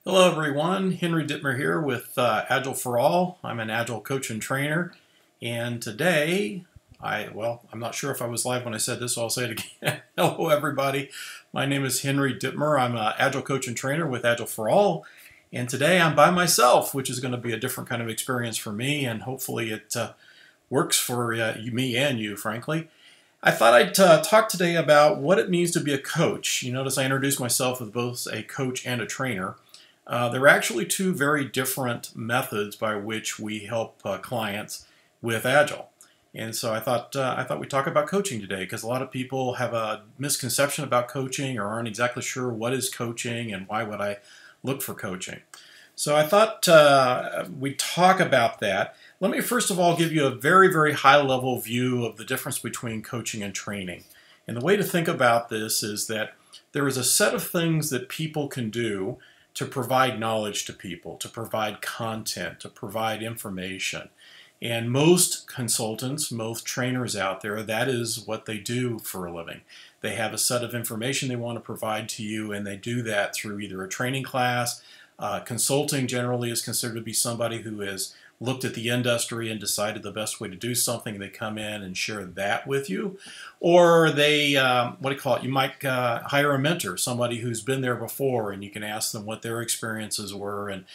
Hello everyone, Henry Dittmer here with Agile For All. I'm an Agile coach and trainer, and today, I'm not sure if I was live when I said this, so I'll say it again. Hello everybody, my name is Henry Dittmer. I'm an Agile coach and trainer with Agile For All, and today I'm by myself, which is going to be a different kind of experience for me, and hopefully it works for me and you, frankly. I thought I'd talk today about what it means to be a coach. You notice I introduced myself as both a coach and a trainer. There are actually two very different methods by which we help clients with Agile. And so I thought we'd talk about coaching today because a lot of people have a misconception about coaching or aren't exactly sure what is coaching and why would I look for coaching. So I thought we'd talk about that. Let me first of all give you a very, very high-level view of the difference between coaching and training. And the way to think about this is that there is a set of things that people can do to provide knowledge to people, to provide content, to provide information. And most consultants, most trainers out there, that is what they do for a living. They have a set of information they want to provide to you, and they do that through either a training class. Consulting generally is considered to be somebody who has looked at the industry and decided the best way to do something. They come in and share that with you. Or they, you might hire a mentor, somebody who's been there before, and you can ask them what their experiences were and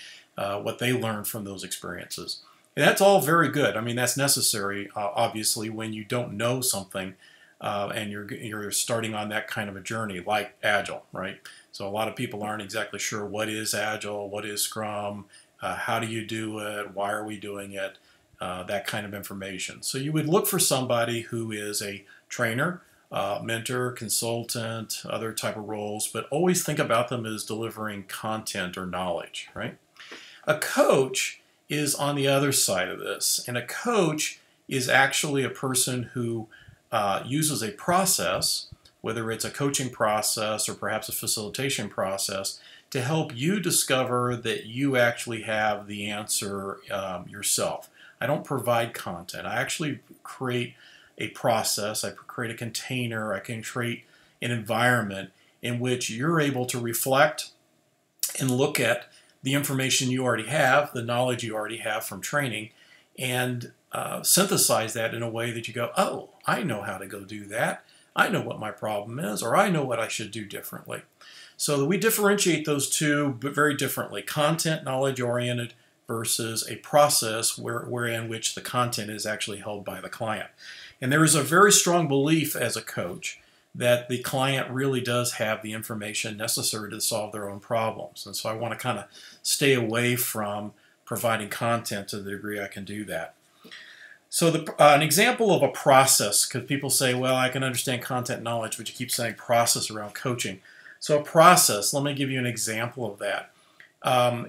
what they learned from those experiences. And that's all very good. I mean, that's necessary, obviously, when you don't know something and you're starting on that kind of a journey, like Agile, right? So a lot of people aren't exactly sure what is Agile, what is Scrum, how do you do it, why are we doing it, that kind of information. So you would look for somebody who is a trainer, mentor, consultant, other type of roles, but always think about them as delivering content or knowledge, right? A coach is on the other side of this, and a coach is actually a person who uses a process, whether it's a coaching process or perhaps a facilitation process, to help you discover that you actually have the answer yourself. I don't provide content. I actually create a process, I create a container, I can create an environment in which you're able to reflect and look at the information you already have, the knowledge you already have from training, and synthesize that in a way that you go, oh, I know how to go do that. I know what my problem is, or I know what I should do differently. So we differentiate those two but very differently. Content, knowledge-oriented versus a process wherein which the content is actually held by the client. And there is a very strong belief as a coach that the client really does have the information necessary to solve their own problems. And so I want to kind of stay away from providing content to the degree I can do that. So an example of a process, because people say, well, I can understand content knowledge, but you keep saying process around coaching. So a process, let me give you an example of that.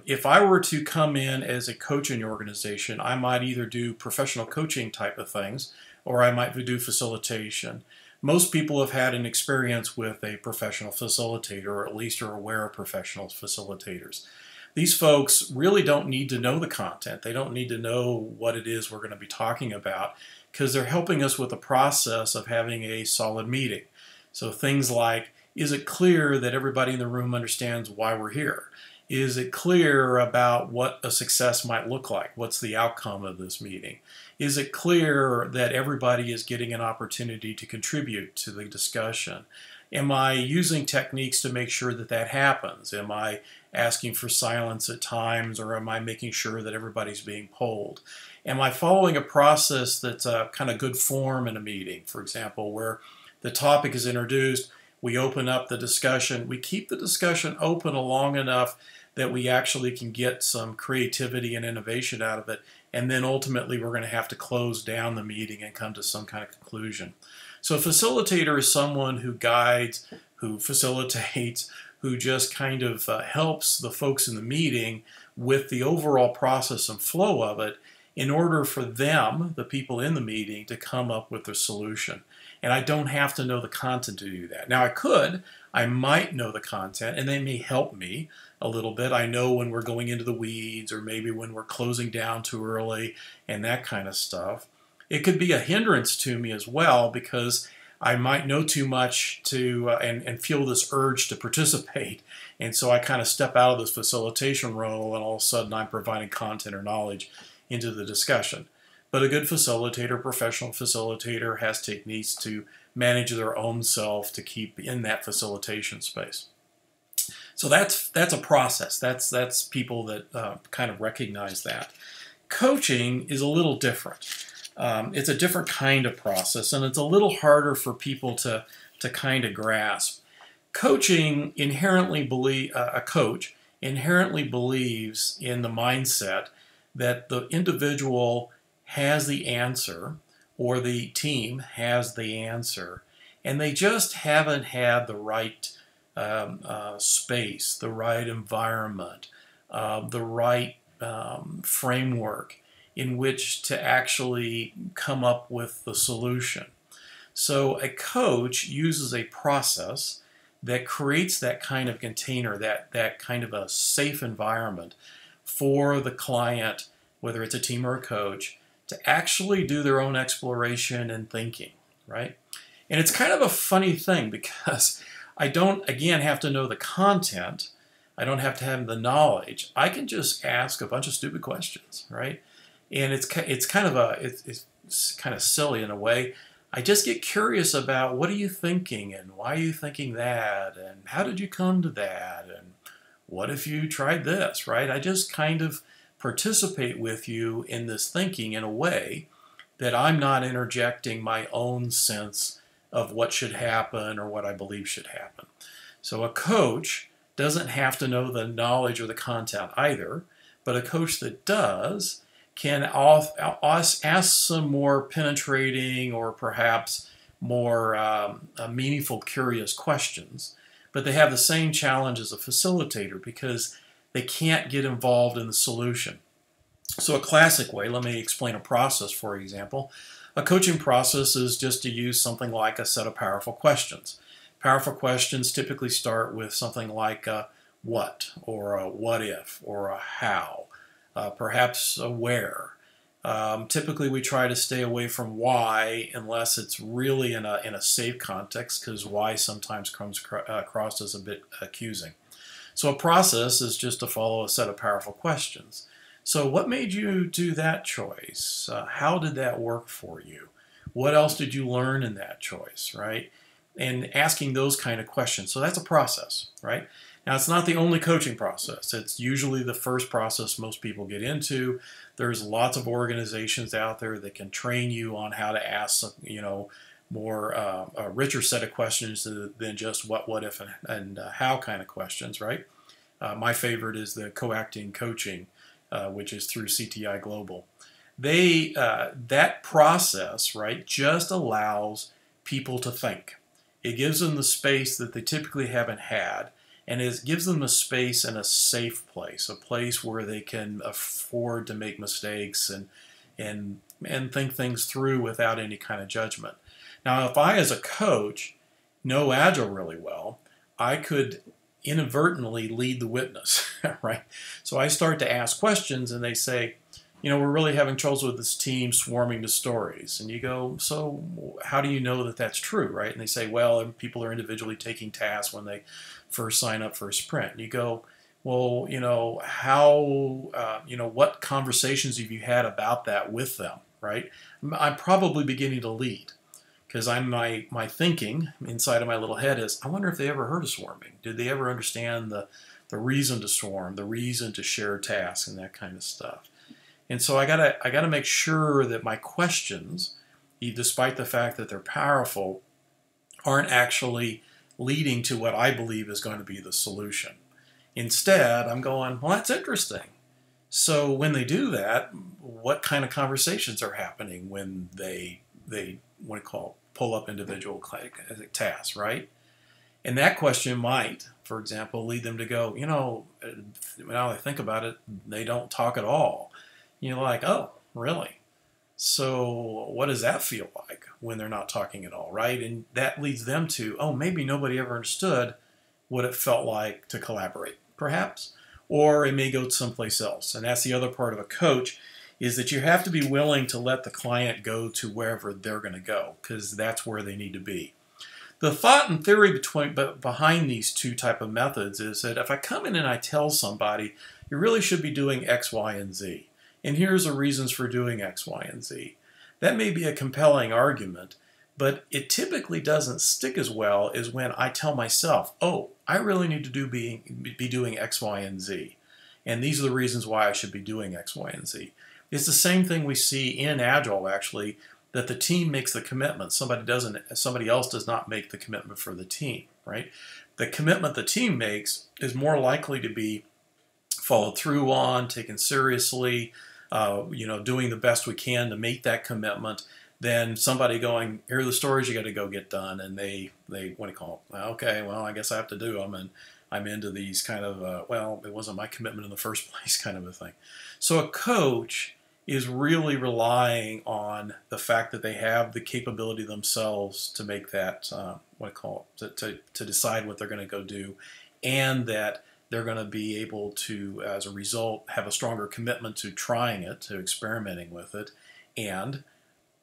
If I were to come in as a coach in your organization, I might either do professional coaching type of things, or I might do facilitation. Most people have had an experience with a professional facilitator, or at least are aware of professional facilitators. These folks really don't need to know the content. They don't need to know what it is we're going to be talking about because they're helping us with the process of having a solid meeting. So things like, is it clear that everybody in the room understands why we're here? Is it clear about what a success might look like? What's the outcome of this meeting? Is it clear that everybody is getting an opportunity to contribute to the discussion? Am I using techniques to make sure that that happens? Am I asking for silence at times, or am I making sure that everybody's being polled? Am I following a process that's a kind of good form in a meeting, for example, where the topic is introduced, we open up the discussion, we keep the discussion open long enough that we actually can get some creativity and innovation out of it, and then ultimately we're going to have to close down the meeting and come to some kind of conclusion. So a facilitator is someone who guides, who facilitates, who just kind of helps the folks in the meeting with the overall process and flow of it in order for them, the people in the meeting, to come up with a solution. And I don't have to know the content to do that. Now I might know the content, and they may help me a little bit. I know when we're going into the weeds, or maybe when we're closing down too early, and that kind of stuff. It could be a hindrance to me as well, because I might know too much to and feel this urge to participate. And so I kind of step out of this facilitation role, and all of a sudden I'm providing content or knowledge into the discussion. But a good facilitator, professional facilitator, has techniques to manage their own self to keep in that facilitation space. So that's a process. That's people that kind of recognize that. Coaching is a little different. It's a different kind of process, and it's a little harder for people to kind of grasp. Coaching inherently a coach inherently believes in the mindset that the individual has the answer, or the team has the answer, and they just haven't had the right space, the right environment, the right framework in which to actually come up with the solution. So a coach uses a process that creates that kind of container, that kind of a safe environment for the client, whether it's a team or a coach, to actually do their own exploration and thinking, right? And it's kind of a funny thing because I don't, again, have to know the content. I don't have to have the knowledge. I can just ask a bunch of stupid questions, right? And it's kind of silly in a way. I just get curious about, what are you thinking, and why are you thinking that, and how did you come to that, and what if you tried this, right? I just kind of participate with you in this thinking in a way that I'm not interjecting my own sense of what should happen or what I believe should happen. So a coach doesn't have to know the knowledge or the content either, but a coach that does can ask some more penetrating or perhaps more meaningful, curious questions. But they have the same challenge as a facilitator because they can't get involved in the solution. So a classic way, let me explain a process, for example. A coaching process is just to use something like a set of powerful questions. Powerful questions typically start with something like a what, or a what if, or a how, perhaps a where. Typically we try to stay away from why unless it's really in a safe context, because why sometimes comes across as a bit accusing. So a process is just to follow a set of powerful questions. So what made you do that choice? How did that work for you? What else did you learn in that choice, right? And asking those kind of questions. So that's a process, right? Now, it's not the only coaching process. It's usually the first process most people get into. There's lots of organizations out there that can train you on how to ask, more a richer set of questions than just what if, and how kind of questions, right? My favorite is the co-acting coaching, which is through CTI Global. That process, right, just allows people to think. It gives them the space that they typically haven't had, and it gives them a space in a safe place, a place where they can afford to make mistakes and think things through without any kind of judgment. Now, if I, as a coach, know Agile really well, I could inadvertently lead the witness, right? So I start to ask questions, and they say, we're really having troubles with this team swarming to stories. And you go, so how do you know that that's true, right? And they say, well, people are individually taking tasks when they first sign up for a sprint. And you go, well, what conversations have you had about that with them, right? I'm probably beginning to lead, because my thinking inside of my little head is, I wonder if they ever heard of swarming. Did they ever understand the reason to swarm, the reason to share tasks, and that kind of stuff? And so I gotta make sure that my questions, despite the fact that they're powerful, aren't actually leading to what I believe is going to be the solution. Instead, I'm going, well, that's interesting. So when they do that, what kind of conversations are happening when they pull up individual tasks, right? And that question might, for example, lead them to go, now I think about it, they don't talk at all. You're like, oh, really? So what does that feel like when they're not talking at all, right? And that leads them to, oh, maybe nobody ever understood what it felt like to collaborate, perhaps. Or it may go someplace else. And that's the other part of a coach, is that you have to be willing to let the client go to wherever they're going to go, because that's where they need to be. The thought and theory behind these two type of methods is that if I come in and I tell somebody, you really should be doing X, Y, and Z, and here's the reasons for doing X, Y, and Z. That may be a compelling argument, but it typically doesn't stick as well as when I tell myself, oh, I really need to be doing X, Y, and Z. And these are the reasons why I should be doing X, Y, and Z. It's the same thing we see in Agile, actually, that the team makes the commitment. Somebody else does not make the commitment for the team, right? The commitment the team makes is more likely to be followed through on, taken seriously, doing the best we can to make that commitment, than somebody going, here are the stories you got to go get done, and they what do you call it? Okay, well, I guess I have to do them, and I'm into these kind of, well, it wasn't my commitment in the first place kind of a thing. So a coach is really relying on the fact that they have the capability themselves to make that, to decide what they're going to go do, and that they're going to be able to, as a result, have a stronger commitment to trying it, to experimenting with it, and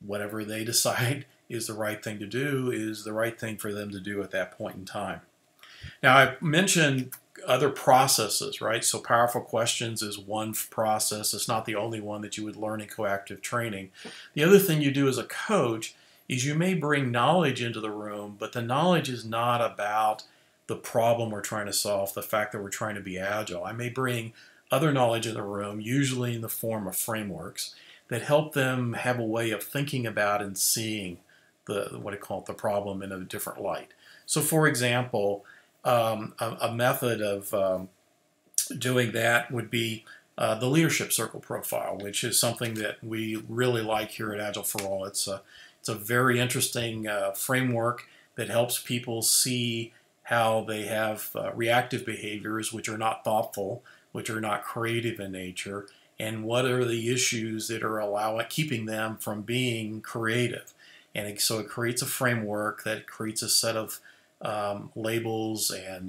whatever they decide is the right thing to do is the right thing for them to do at that point in time. Now, I mentioned other processes, right? So powerful questions is one process. It's not the only one that you would learn in coactive training. The other thing you do as a coach is you may bring knowledge into the room, but the knowledge is not about the problem we're trying to solve, the fact that we're trying to be agile. I may bring other knowledge in the room, usually in the form of frameworks, that help them have a way of thinking about and seeing the problem in a different light. So, for example, a method of doing that would be the leadership circle profile, which is something that we really like here at Agile for All. It's a very interesting framework that helps people see how they have reactive behaviors, which are not thoughtful, which are not creative in nature, and what are the issues that are keeping them from being creative. And so it creates a framework that creates a set of labels, and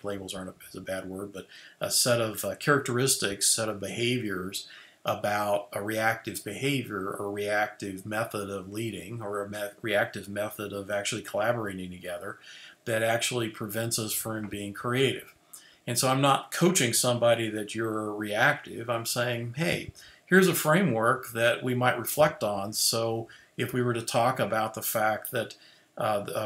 labels aren't a bad word, but a set of characteristics, set of behaviors about a reactive behavior or reactive method of leading, or a reactive method of actually collaborating together, that actually prevents us from being creative. And so I'm not coaching somebody that you're reactive. I'm saying, hey, here's a framework that we might reflect on. So if we were to talk about the fact that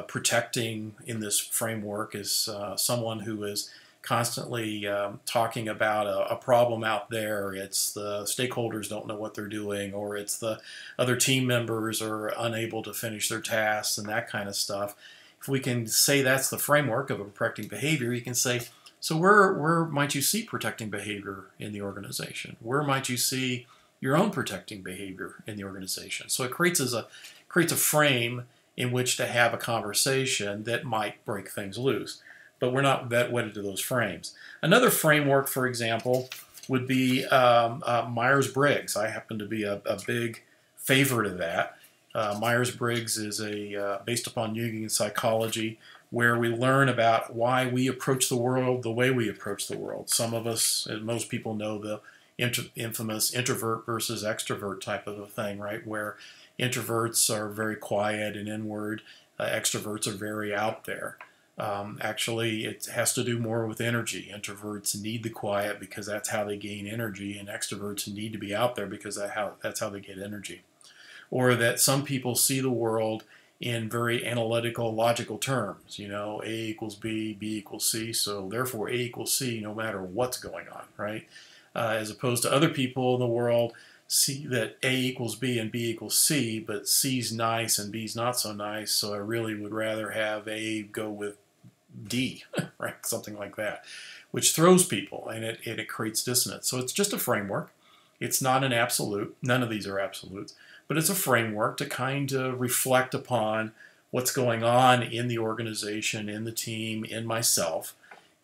protecting in this framework is someone who is constantly talking about a problem out there. It's the stakeholders don't know what they're doing, or it's the other team members are unable to finish their tasks and that kind of stuff. If we can say that's the framework of a protecting behavior, you can say, so where might you see protecting behavior in the organization? Where might you see your own protecting behavior in the organization? So it creates a frame in which to have a conversation that might break things loose. But we're not that wedded to those frames. Another framework, for example, would be Myers-Briggs. I happen to be a big favorite of that. Myers-Briggs is based upon Jungian psychology, where we learn about why we approach the world the way we approach the world. Some of us, and most people know the infamous introvert versus extrovert type of a thing, right? Where introverts are very quiet and inward, extroverts are very out there. Actually, it has to do more with energy. Introverts need the quiet because that's how they gain energy, and extroverts need to be out there because that's how they get energy. Or that some people see the world in very analytical, logical terms. You know, A equals B, B equals C, so therefore A equals C no matter what's going on, right? As opposed to other people in the world see that A equals B and B equals C, but C's nice and B's not so nice, so I really would rather have A go with D, right? Something like that, which throws people, and it creates dissonance. So it's just a framework. It's not an absolute. None of these are absolutes, but it's a framework to kind of reflect upon what's going on in the organization, in the team, in myself,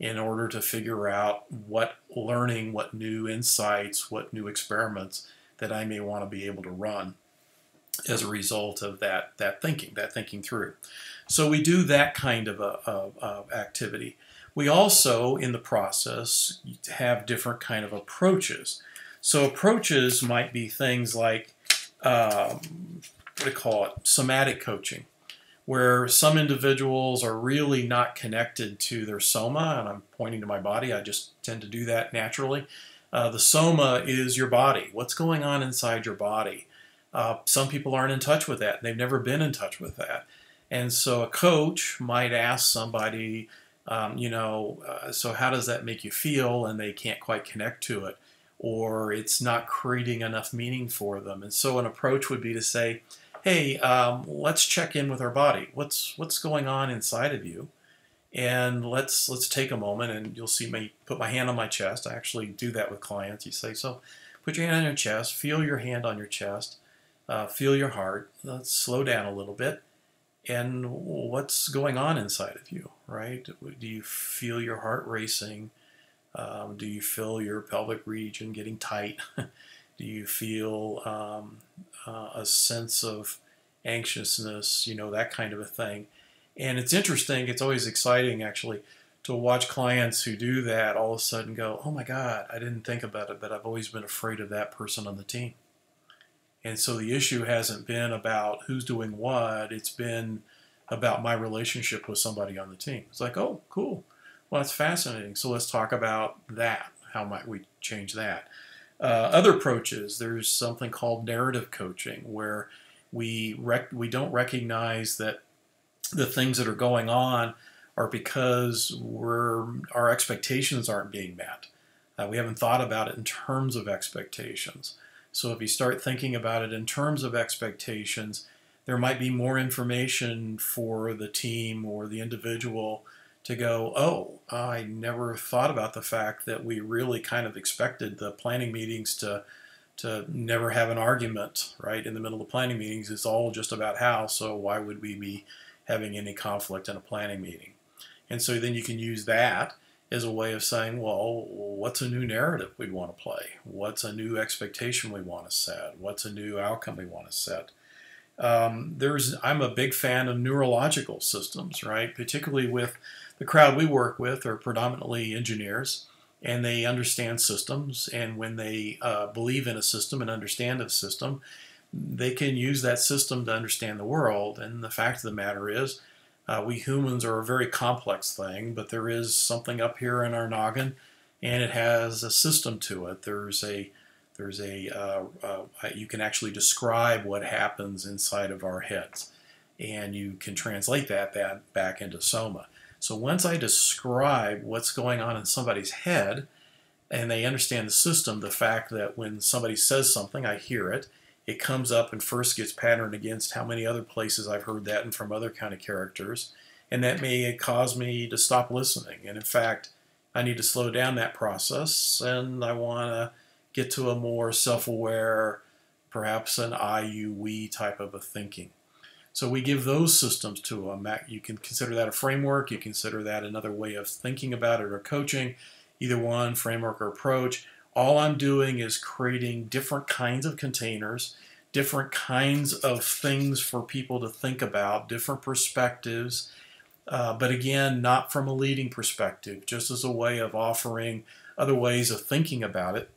in order to figure out what learning, what new insights, what new experiments that I may want to be able to run as a result of that thinking through. So we do that kind of activity. We also, in the process, have different kind of approaches. So approaches might be things like, what do you call it, somatic coaching, where some individuals are really not connected to their soma, and I'm pointing to my body, I just tend to do that naturally. The soma is your body. What's going on inside your body? Some people aren't in touch with that. They've never been in touch with that. And so a coach might ask somebody, so how does that make you feel? And they can't quite connect to it, or it's not creating enough meaning for them. And so an approach would be to say, hey, let's check in with our body. What's going on inside of you? And let's take a moment, and you'll see me put my hand on my chest. I actually do that with clients. You say, so put your hand on your chest, feel your hand on your chest, feel your heart. Let's slow down a little bit. And what's going on inside of you, right? Do you feel your heart racing? Do you feel your pelvic region getting tight? Do you feel a sense of anxiousness, that kind of a thing? And it's interesting, it's always exciting actually to watch clients who do that all of a sudden go, oh my God, I didn't think about it, but I've always been afraid of that person on the team. And so the issue hasn't been about who's doing what, it's been about my relationship with somebody on the team. It's like, oh, cool. Well, that's fascinating. So let's talk about that. How might we change that? Other approaches, there's something called narrative coaching, where we don't recognize that the things that are going on are because our expectations aren't being met. We haven't thought about it in terms of expectations. So if you start thinking about it in terms of expectations, there might be more information for the team or the individual to go, oh, I never thought about the fact that we really kind of expected the planning meetings to never have an argument, right? In the middle of planning meetings, it's all just about how, so why would we be having any conflict in a planning meeting? And so then you can use that as a way of saying, well, what's a new narrative we'd want to play? What's a new expectation we want to set? What's a new outcome we want to set? I'm a big fan of neurological systems, right? Particularly with the crowd we work with are predominantly engineers, and they understand systems. And when they believe in a system and understand a system, they can use that system to understand the world. And the fact of the matter is, we humans are a very complex thing, but there is something up here in our noggin, and it has a system to it. You can actually describe what happens inside of our heads, and you can translate that back into soma. So once I describe what's going on in somebody's head, and they understand the system, the fact that when somebody says something, I hear it, it comes up and first gets patterned against how many other places I've heard that and from other kind of characters, and that may cause me to stop listening. And in fact, I need to slow down that process, and I want to get to a more self-aware, perhaps an I, you, we type of a thinking. So we give those systems to them. You can consider that a framework. You consider that another way of thinking about it or coaching, either one, framework or approach. All I'm doing is creating different kinds of containers, different kinds of things for people to think about, different perspectives, but again, not from a leading perspective, just as a way of offering other ways of thinking about it,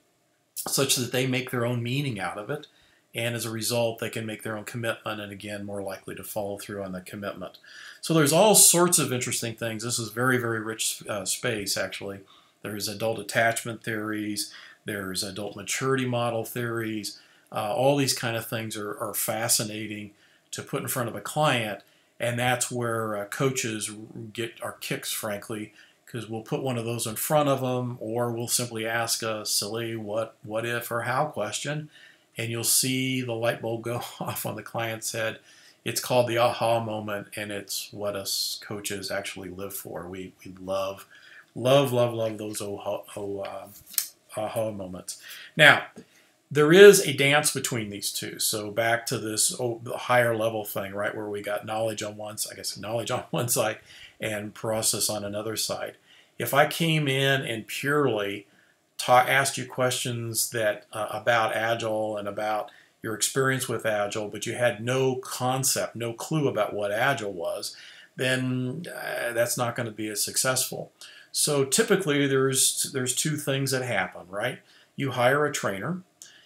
such that they make their own meaning out of it, and as a result, they can make their own commitment, and again, more likely to follow through on the commitment. So there's all sorts of interesting things. This is very, very rich space, actually. There's adult attachment theories, there's adult maturity model theories. All these kind of things are fascinating to put in front of a client, and that's where coaches get our kicks, frankly, because we'll put one of those in front of them, or we'll simply ask a silly what if or how question, and you'll see the light bulb go off on the client's head. It's called the aha moment, and it's what us coaches actually live for. We love those aha moments. Now, there is a dance between these two. So back to this higher level thing, right, where we got knowledge on one side and process on another side. If I came in and purely asked you questions that about Agile and about your experience with Agile, but you had no concept, no clue about what Agile was, then that's not going to be as successful. So typically there's two things that happen, right? you hire a trainer,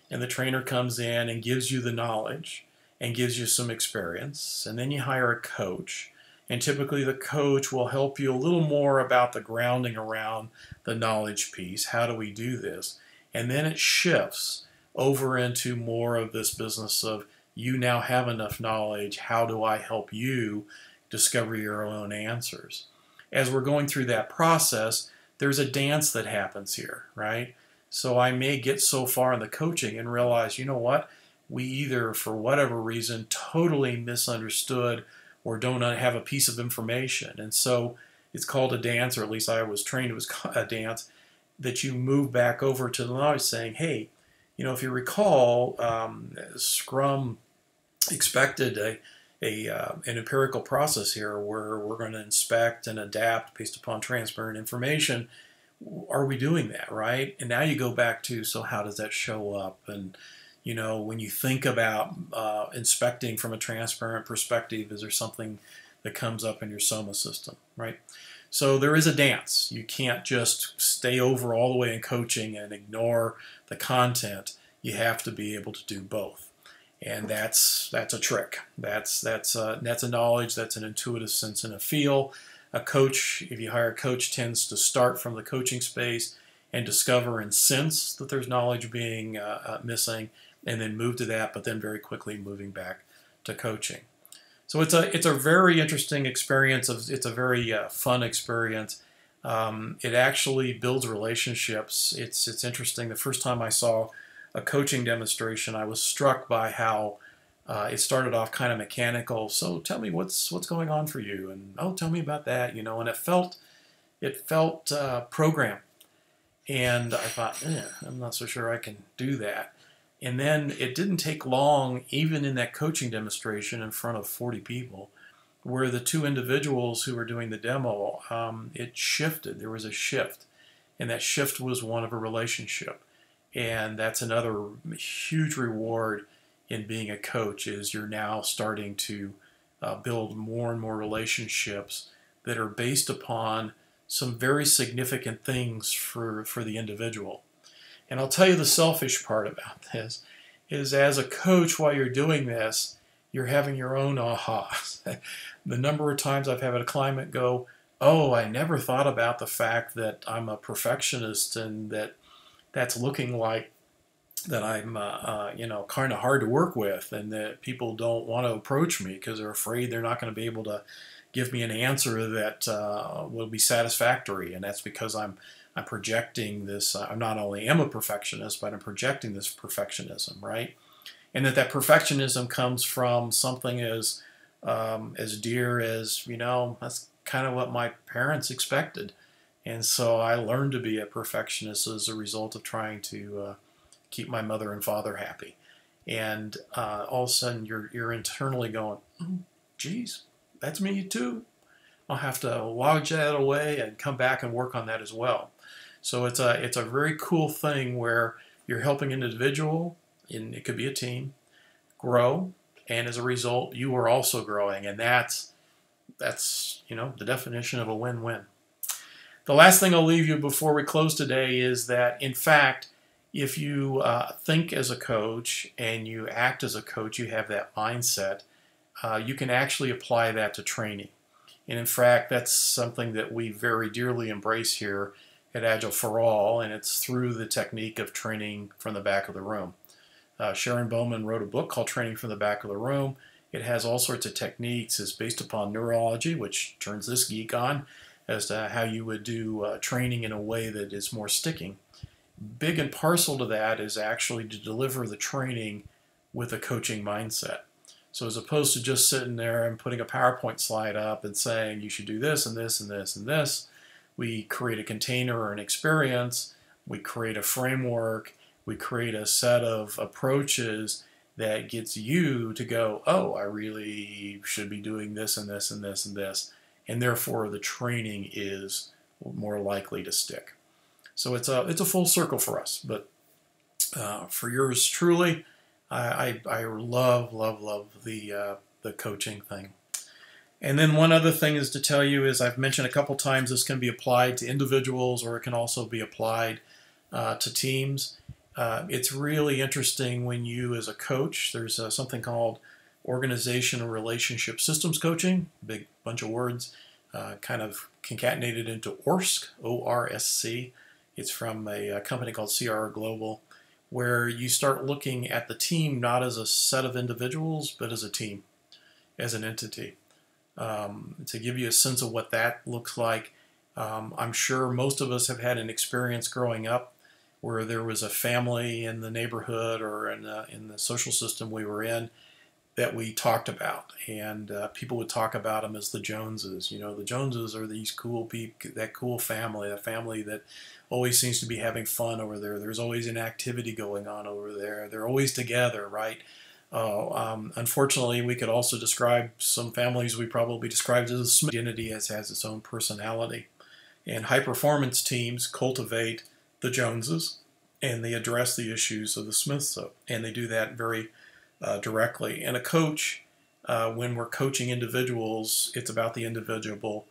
and the trainer comes in and gives you the knowledge and gives you some experience, and then you hire a coach, and typically the coach will help you a little more about the grounding around the knowledge piece. How do we do this? And then it shifts over into more of this business of, you now have enough knowledge, how do I help you discover your own answers? As we're going through that process, there's a dance that happens here, right? So I may get so far in the coaching and realize, you know what, we either, for whatever reason, totally misunderstood or don't have a piece of information. And so it's called a dance, or at least I was trained it was a dance, that you move back over to the knowledge saying, hey, if you recall, Scrum expected an empirical process here where we're going to inspect and adapt based upon transparent information. Are we doing that, right? And now you go back to, so how does that show up? And when you think about inspecting from a transparent perspective, is there something that comes up in your SOMA system, right? So there is a dance. You can't just stay over all the way in coaching and ignore the content. You have to be able to do both. And that's a trick. That's a knowledge, that's an intuitive sense and a feel. A coach, if you hire a coach, tends to start from the coaching space and discover and sense that there's knowledge being missing, and then move to that, but then very quickly moving back to coaching. So it's a very interesting experience. It's a very fun experience. It actually builds relationships. It's interesting. The first time I saw a coaching demonstration, I was struck by how it started off kind of mechanical. So tell me what's going on for you, and oh, tell me about that, and it felt programmed. And I thought, I'm not so sure I can do that. And then it didn't take long, even in that coaching demonstration in front of 40 people, where the two individuals who were doing the demo, it shifted. There was a shift, and that shift was one of a relationship. And that's another huge reward in being a coach, is you're now starting to build more and more relationships that are based upon some very significant things for the individual. And I'll tell you the selfish part about this is, as a coach, while you're doing this, you're having your own ahas. The number of times I've had a client go, oh, I never thought about the fact that I'm a perfectionist, and that's looking like that I'm kind of hard to work with, and that people don't want to approach me because they're afraid they're not going to be able to give me an answer that will be satisfactory. And that's because I'm projecting this. I not only am a perfectionist, but I'm projecting this perfectionism, right? And that perfectionism comes from something as dear as, that's kind of what my parents expected. And so I learned to be a perfectionist as a result of trying to keep my mother and father happy. And all of a sudden you're internally going, oh, geez, that's me too. I'll have to lodge that away and come back and work on that as well. So it's a very cool thing where you're helping an individual, and it could be a team, grow, and as a result, you are also growing, and that's the definition of a win-win. The last thing I'll leave you before we close today is that, in fact, if you think as a coach and you act as a coach, you have that mindset, you can actually apply that to training. And in fact, that's something that we very dearly embrace here at Agile for All, and it's through the technique of training from the back of the room. Sharon Bowman wrote a book called Training from the Back of the Room. It has all sorts of techniques. It's based upon neurology, which turns this geek on, as to how you would do training in a way that is more sticking. Big and parcel to that is actually to deliver the training with a coaching mindset. So as opposed to just sitting there and putting a PowerPoint slide up and saying you should do this and this and this and this, we create a container or an experience, we create a framework, we create a set of approaches that gets you to go, oh, I really should be doing this and this and this and this, and therefore the training is more likely to stick. So it's a full circle for us, but for yours truly, I love the coaching thing. And then one other thing is to tell you is, I've mentioned a couple times, this can be applied to individuals or it can also be applied to teams. It's really interesting when you, as a coach, there's something called organization and relationship systems coaching, big bunch of words, kind of concatenated into ORSC, O-R-S-C. It's from a company called CR Global, where you start looking at the team not as a set of individuals, but as a team, as an entity. To give you a sense of what that looks like, I'm sure most of us have had an experience growing up where there was a family in the neighborhood or in the social system we were in that we talked about, and people would talk about them as the Joneses. You know, the Joneses are these cool people, that cool family, a family that always seems to be having fun over there. There's always an activity going on over there. They're always together, right? Unfortunately, we could also describe some families we probably described as a Smith. Identity has its own personality. And high-performance teams cultivate the Joneses, and they address the issues of the Smiths, and they do that very directly. And a coach, when we're coaching individuals, it's about the individual.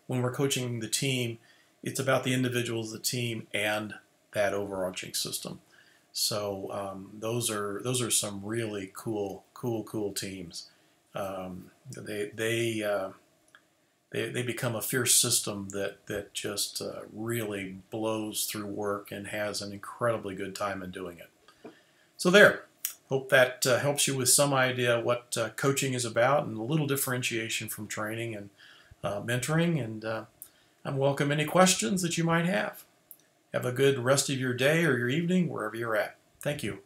When we're coaching the team, it's about the individuals, the team, and that overarching system. So those are some really cool teams. They become a fierce system that just really blows through work and has an incredibly good time in doing it. So there. Hope that helps you with some idea what coaching is about and a little differentiation from training and mentoring. And I'm welcome any questions that you might have. Have a good rest of your day or your evening, wherever you're at. Thank you.